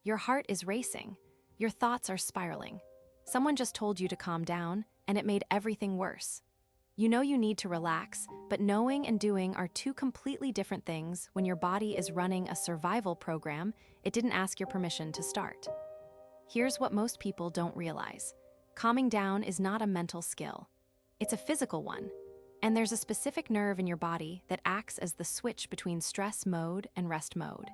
Your heart is racing. Your thoughts are spiraling. Someone just told you to calm down, and it made everything worse. You know you need to relax, but knowing and doing are two completely different things when your body is running a survival program it didn't ask your permission to start. Here's what most people don't realize. Calming down is not a mental skill. It's a physical one. And there's a specific nerve in your body that acts as the switch between stress mode and rest mode.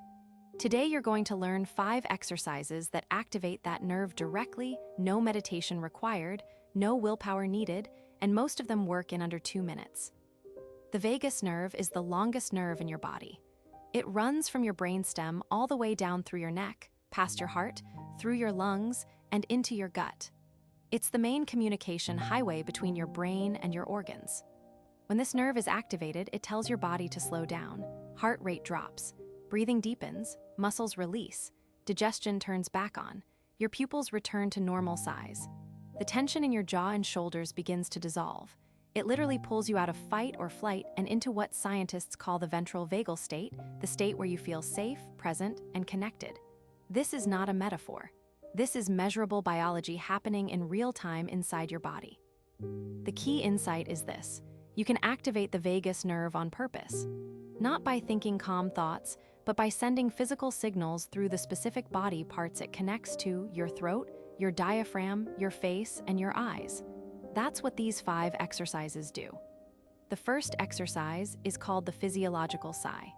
Today you're going to learn 5 exercises that activate that nerve directly, no meditation required, no willpower needed, and most of them work in under 2 minutes. The vagus nerve is the longest nerve in your body. It runs from your brainstem all the way down through your neck, past your heart, through your lungs, and into your gut. It's the main communication highway between your brain and your organs. When this nerve is activated, it tells your body to slow down. Heart rate drops, breathing deepens, muscles release, digestion turns back on, your pupils return to normal size. The tension in your jaw and shoulders begins to dissolve. It literally pulls you out of fight or flight and into what scientists call the ventral vagal state, the state where you feel safe, present, and connected. This is not a metaphor. This is measurable biology happening in real time inside your body. The key insight is this: you can activate the vagus nerve on purpose. Not by thinking calm thoughts, but by sending physical signals through the specific body parts it connects to: your throat, your diaphragm, your face, and your eyes. That's what these 5 exercises do. The first exercise is called the physiological sigh.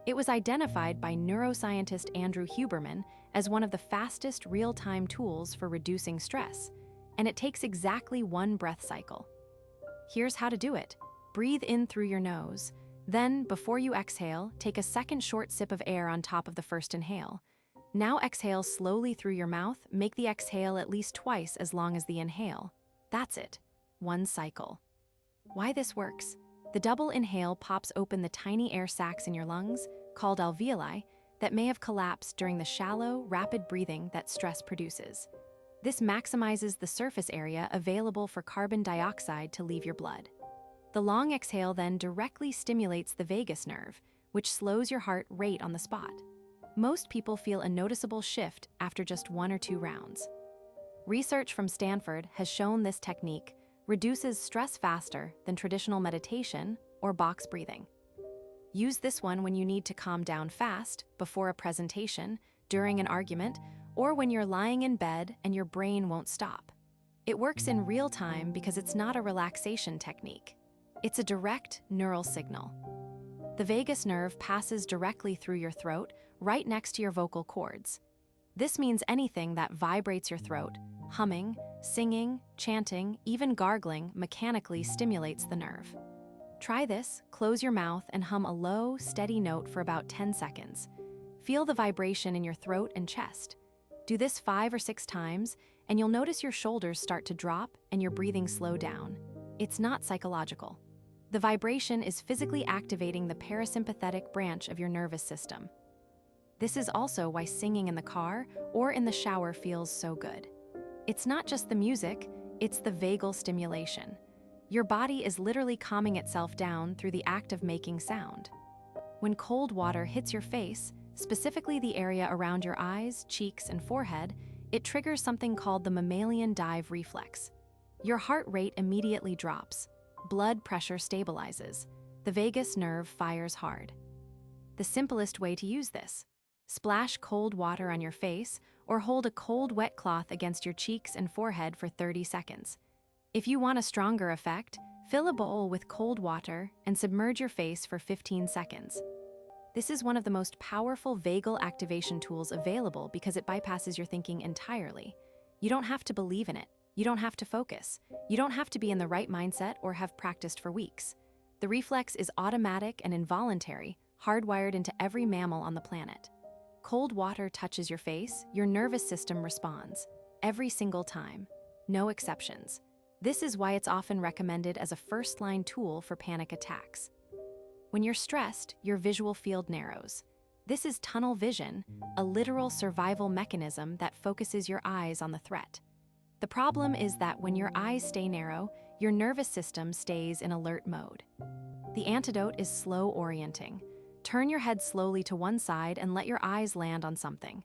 It was identified by neuroscientist Andrew Huberman as one of the fastest real-time tools for reducing stress, and it takes exactly 1 breath cycle. Here's how to do it. Breathe in through your nose. Then, before you exhale, take a second short sip of air on top of the first inhale. Now exhale slowly through your mouth. Make the exhale at least twice as long as the inhale. That's it. 1 cycle. Why this works? The double inhale pops open the tiny air sacs in your lungs, called alveoli, that may have collapsed during the shallow, rapid breathing that stress produces. This maximizes the surface area available for carbon dioxide to leave your blood. The long exhale then directly stimulates the vagus nerve, which slows your heart rate on the spot. Most people feel a noticeable shift after just 1 or 2 rounds. Research from Stanford has shown this technique reduces stress faster than traditional meditation or box breathing. Use this one when you need to calm down fast, before a presentation, during an argument, or when you're lying in bed and your brain won't stop. It works in real time because it's not a relaxation technique. It's a direct neural signal. The vagus nerve passes directly through your throat, right next to your vocal cords. This means anything that vibrates your throat, humming, singing, chanting, even gargling, mechanically stimulates the nerve. Try this, close your mouth and hum a low, steady note for about 10 seconds. Feel the vibration in your throat and chest. Do this 5 or 6 times, and you'll notice your shoulders start to drop and your breathing slow down. It's not psychological. The vibration is physically activating the parasympathetic branch of your nervous system. This is also why singing in the car or in the shower feels so good. It's not just the music, it's the vagal stimulation. Your body is literally calming itself down through the act of making sound. When cold water hits your face, specifically the area around your eyes, cheeks, and forehead, it triggers something called the mammalian dive reflex. Your heart rate immediately drops. Blood pressure stabilizes. The vagus nerve fires hard. The simplest way to use this: splash cold water on your face or hold a cold wet cloth against your cheeks and forehead for 30 seconds. If you want a stronger effect, fill a bowl with cold water and submerge your face for 15 seconds. This is one of the most powerful vagal activation tools available because it bypasses your thinking entirely. You don't have to believe in it. You don't have to focus. You don't have to be in the right mindset or have practiced for weeks. The reflex is automatic and involuntary, hardwired into every mammal on the planet. Cold water touches your face, your nervous system responds. Every single time. No exceptions. This is why it's often recommended as a first-line tool for panic attacks. When you're stressed, your visual field narrows. This is tunnel vision, a literal survival mechanism that focuses your eyes on the threat. The problem is that when your eyes stay narrow, your nervous system stays in alert mode. The antidote is slow orienting. Turn your head slowly to one side and let your eyes land on something.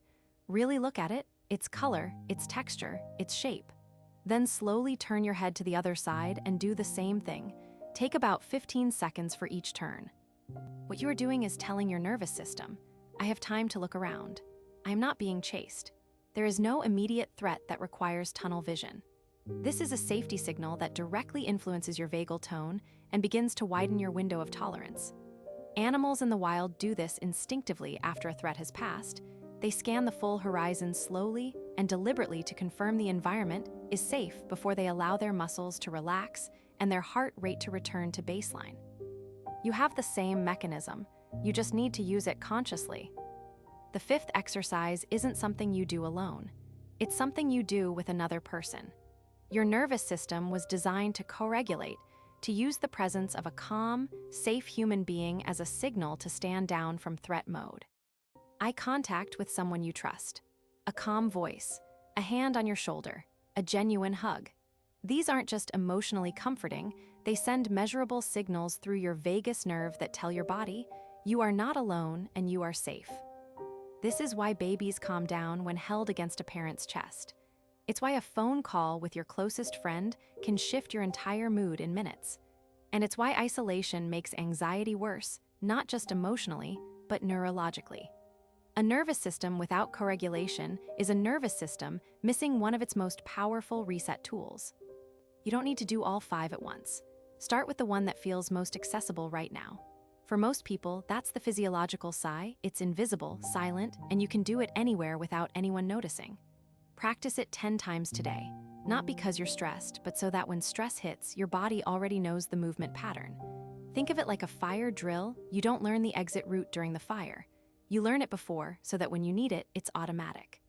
Really look at it, its color, its texture, its shape. Then slowly turn your head to the other side and do the same thing. Take about 15 seconds for each turn. What you are doing is telling your nervous system, I have time to look around. I am not being chased. There is no immediate threat that requires tunnel vision. This is a safety signal that directly influences your vagal tone and begins to widen your window of tolerance. Animals in the wild do this instinctively after a threat has passed. They scan the full horizon slowly and deliberately to confirm the environment is safe before they allow their muscles to relax and their heart rate to return to baseline. You have the same mechanism, you just need to use it consciously. The fifth exercise isn't something you do alone. It's something you do with another person. Your nervous system was designed to co-regulate, to use the presence of a calm, safe human being as a signal to stand down from threat mode. Eye contact with someone you trust, a calm voice, a hand on your shoulder, a genuine hug. These aren't just emotionally comforting, they send measurable signals through your vagus nerve that tell your body, you are not alone and you are safe. This is why babies calm down when held against a parent's chest. It's why a phone call with your closest friend can shift your entire mood in minutes. And it's why isolation makes anxiety worse, not just emotionally, but neurologically. A nervous system without co-regulation is a nervous system missing one of its most powerful reset tools. You don't need to do all 5 at once. Start with the one that feels most accessible right now. For most people, that's the physiological sigh. It's invisible, silent, and you can do it anywhere without anyone noticing. Practice it 10 times today, not because you're stressed, but so that when stress hits, your body already knows the movement pattern. Think of it like a fire drill. You don't learn the exit route during the fire. You learn it before so that when you need it, it's automatic.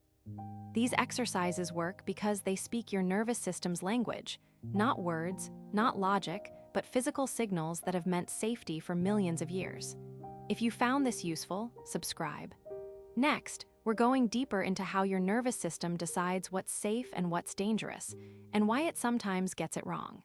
These exercises work because they speak your nervous system's language, not words, not logic, but physical signals that have meant safety for millions of years. If you found this useful, subscribe. Next, we're going deeper into how your nervous system decides what's safe and what's dangerous, and why it sometimes gets it wrong.